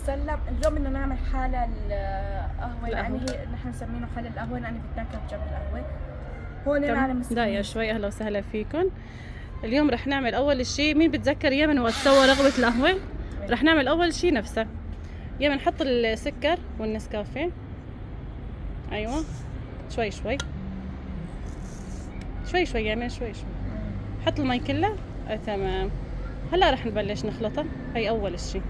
سلم اليوم بدنا نعمل حالة القهوة، يعني هي نحن مسمينه حالة القهوة لأنه بتاكل بجنب القهوة. هون نحن دقيقة شوي. أهلا وسهلا فيكم. اليوم رح نعمل أول شيء، مين بتذكر يمن وقت سوى رغبة القهوة؟ رح نعمل أول شيء نفسه. يمن نحط السكر والنسكافيه. أيوة شوي شوي شوي شوي يمن، شوي شوي. حط المي كلها. تمام. هلا رح نبلش نخلطها. هي أول شيء.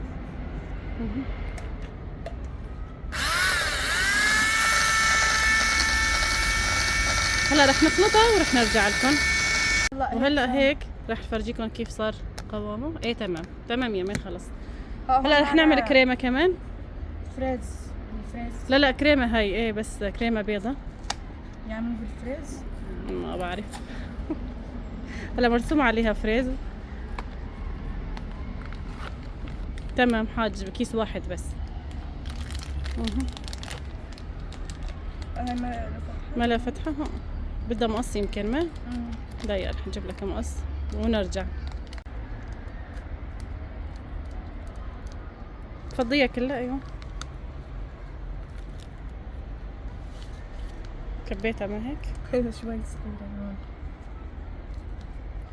هلا رح نخلطها ورح نرجع لكم. وهلا هيك رح فرجيكم كيف صار قوامه. ايه تمام تمام يمين خلص. هلا رح نعمل كريمه كمان. فريز. لا كريمه هاي ايه، بس كريمه بيضة. يعملوا بالفريز؟ ما بعرف. هلا مرسوم عليها فريز. تمام حاج كيس واحد بس. ما لا فتحة. بدها مقص يمكن. ما دقيقة رح نجيب لك مقص ونرجع. فضيها كلها. ايوه كبيتها ما هيك. شوي صغيرة هون،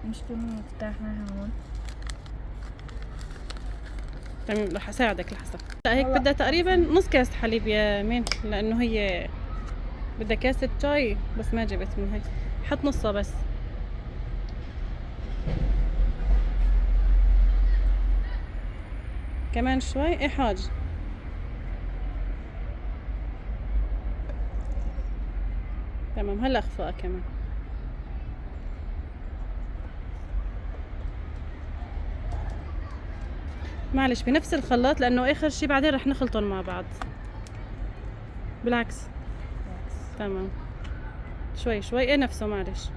مش كلمة فتحناها هون. تمام رح اساعدك لحظة. لا هيك بدها تقريبا نص كاسة حليب يا مين، لانه هي بدها كاسة شاي بس ما جبت من هيك. حط نصها بس. كمان شوي. ايه حاج. تمام هلا اخفقها كمان. معلش بنفس الخلاط لانه اخر شي بعدين رح نخلطهم مع بعض. بالعكس. تمام شوي شوي. ايه نفسه معلش.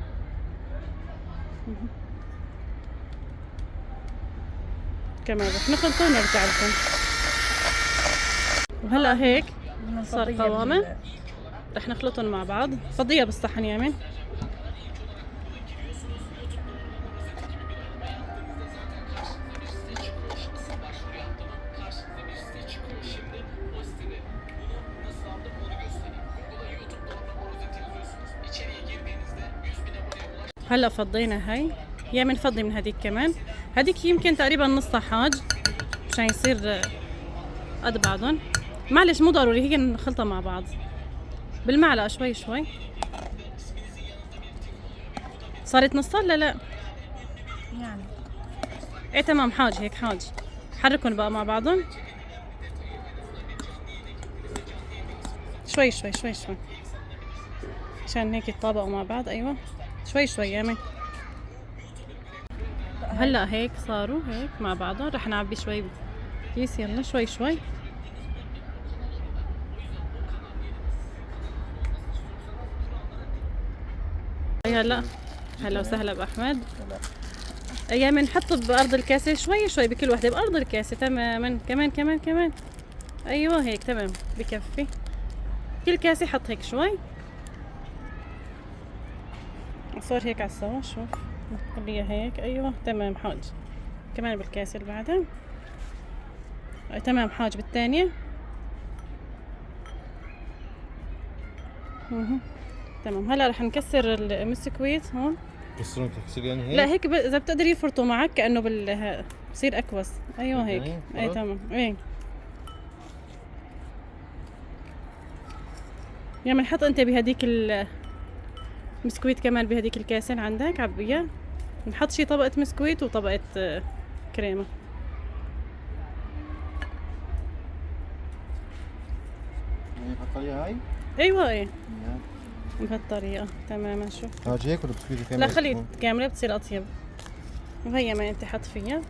كمان رح نخلطه ونرجع لكم. وهلا هيك صار قوامه. رح نخلطهم مع بعض. فضيها بالصحن يامن. هلا فضينا هاي. يامن فضي من هديك كمان. هديك يمكن تقريبا نصها حاج مشان يصير قد بعضهم. معلش مو ضروري، هيك نخلطها مع بعض بالمعلقة شوي شوي. صارت نصها لا يعني ايه تمام حاج. هيك حاج حركهم بقى مع بعضهم شوي شوي شوي شوي عشان هيك يتطابقوا مع بعض. ايوه شوي شوي يامن. هلا هيك صاروا هيك مع بعضهم. رح نعبي شوي كيس. يلا شوي شوي. هلا وسهلا باحمد. ايام نحط بارض الكاسه شوي شوي بكل وحده بارض الكاسه. تماما. كمان كمان كمان. ايوه هيك تمام بكفي. كل كاسه حط هيك شوي. صار هيك على السوا. شوف خليها هيك. ايوه تمام حاج. كمان بالكاسه اللي بعدها. تمام حاج بالثانيه. تمام. هلا رح نكسر المسكويت هون. كسرون تكسر يعني هيك؟ لا هيك اذا بتقدر يفرطوا معك كانه بصير اكوس. ايوه هيك. اي تمام. ايه يعني نحط انت بهديك المسكويت كمان بهديك الكاسه اللي عندك عبيها. نحط شي طبقه مسكويت وطبقه كريمه. بهالطريقة هاي؟ ايوه ايه بهالطريقه تماما. شوف حاجة هيك ولا بسكويتة كاملة؟ لا خلي كامله بتصير اطيب. وهي ما انت حط فيها.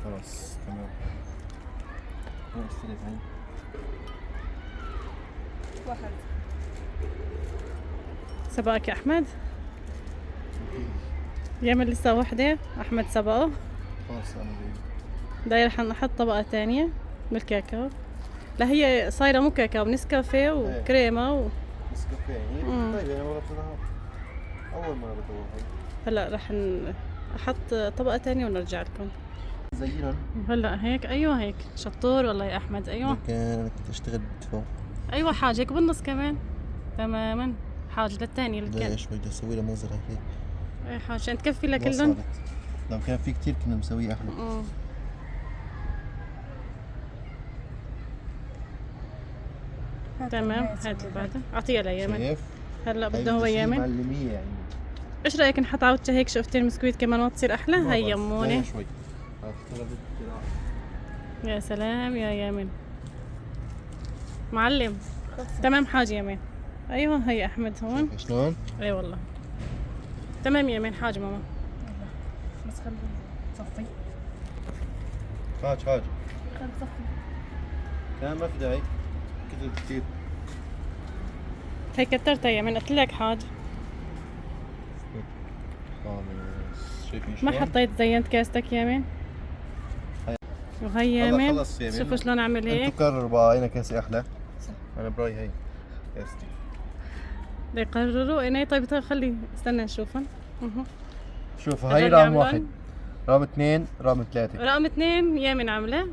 خلاص تمام. هاي اشتريت هاي واحد. سبقك يا احمد. يعمل لسه وحده. احمد سبقه. خلاص انا داير نحط طبقه ثانيه بالكاكاو. لا هي صايره مو كاكاو، نسكافيه وكريمه نسكافيه يعني. طيب انا مرة اول مرة بدور هاي. هلا رح احط طبقة تانية ونرجع لكم. زينهم. هلا هيك، ايوه هيك شطور والله يا احمد. ايوه انا كنت اشتغل فوق. ايوه حاج، هيك بالنص كمان. تماما حاج، للثاني لا للكل. شوي بدي اسوي له منظر هيك. اي حاج عشان تكفي ما لكلهم. صارت. لو كان في كتير كنا مسويه احلى. تمام هات اللي بعده، اعطيها ليمن. شايف؟ هلا هاي بده هو بتصير يمن. معلمية يعني. ايش رايك نحط عودة هيك شوفتين بسكويت كمان ما تصير احلى؟ ما هي بعرف. يموني. لا شوي. افترضت كده. يا سلام يا يمن معلم. تمام حاج يمين. ايوه هي احمد هون. شايف شلون؟ اي والله تمام يمين حاج ماما. بس خلي تصفي. حاج خلي تصفي. لا ما في داعي. كثر كثير. هي كترتها يمين، قلت لك حاج. خالص. شايفين ما شلون؟ حطيت زينت كاستك يمين. وهي هلا يمين. خلص يمين. شوفوا شلون اعمل هيك. انتوا قرروا بقى اين كاسة احلى. انا برايي هي كاستي. بده يقرروا ايه. طيب خلي استنى نشوفهم. شوف هاي هدول رقم يعملون؟ واحد، رقم اثنين، رقم ثلاثة. رقم 2 يمين عامله.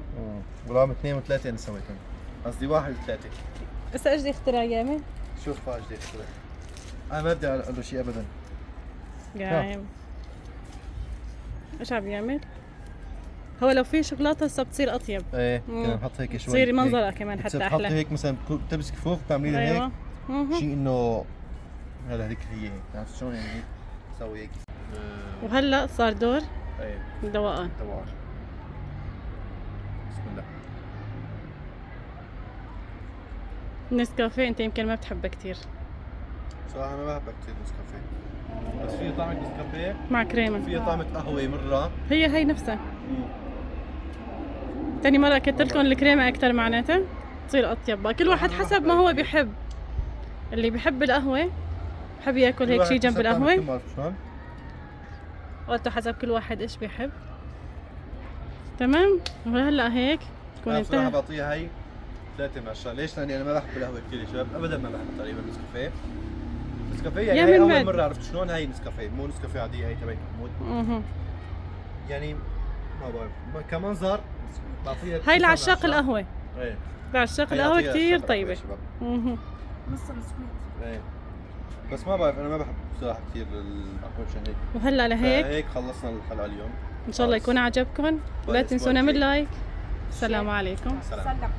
ورقم اثنين وثلاثة انا سويتهم. قصدي واحد وثلاثة. هسه ايش بدي اخترع يمين؟ شوف فاج دي اخترع. انا ما بدي اقول له شيء ابدا. قايم. ايش عم يعمل؟ هو لو في شوكولاته هسه بتصير اطيب. ايه كنا نحط هيك شوي. بتصير هيك. منظرها كمان حتى بتصير احلى. تحطي هيك مثلا بتمسك فوق بتعملي لها ايوه. هيك شيء انه هلا هذيك هي هيك، عرفت شلون يعني هيك تسوي هيك. وهلا صار دور ايه الذوقان. دوار. بسم الله. نسكافيه انت يمكن ما بتحبه كثير. صراحة انا ما بحب كثير نسكافيه. بس في طعمة نسكافيه، مع كريمه. في طعمة قهوة مرة. هي نفسها. تاني مرة اكلت لكم الكريمة اكثر معناتها تصير اطيب بقى. كل واحد حسب ما هو بيحب. اللي بيحب القهوة بحب ياكل هيك شيء جنب القهوة. شلون؟ قلت حسب كل واحد ايش بيحب. تمام. وهلا هيك تكون انا بصراحة انتهى. بعطيها هي 3 من 10. ليش؟ لاني انا ما بحب القهوة كثير يا شباب، ابدا ما بحب تقريبا نسكافيه. نسكافيه يعني يا هي من اول بعد. مرة عرفت شلون هي نسكافيه، مو نسكافيه عادية هي تبعت محمود. يعني ما بعرف كمنظر بعطيها هاي لعشاق القهوة. ايه لعشاق هي القهوة أعطيها كثير شغلة طيبة. يا شباب. نص السكويت. ايه بس ما بعرف انا ما بحب بصراحة كثير القهوة مشان هيك. وهلا لهيك هيك خلصنا الحلقة اليوم. ان شاء الله يكون عجبكم. لا بالأسبوع تنسونا من الجاي. لايك. السلام عليكم. سلام. سلم.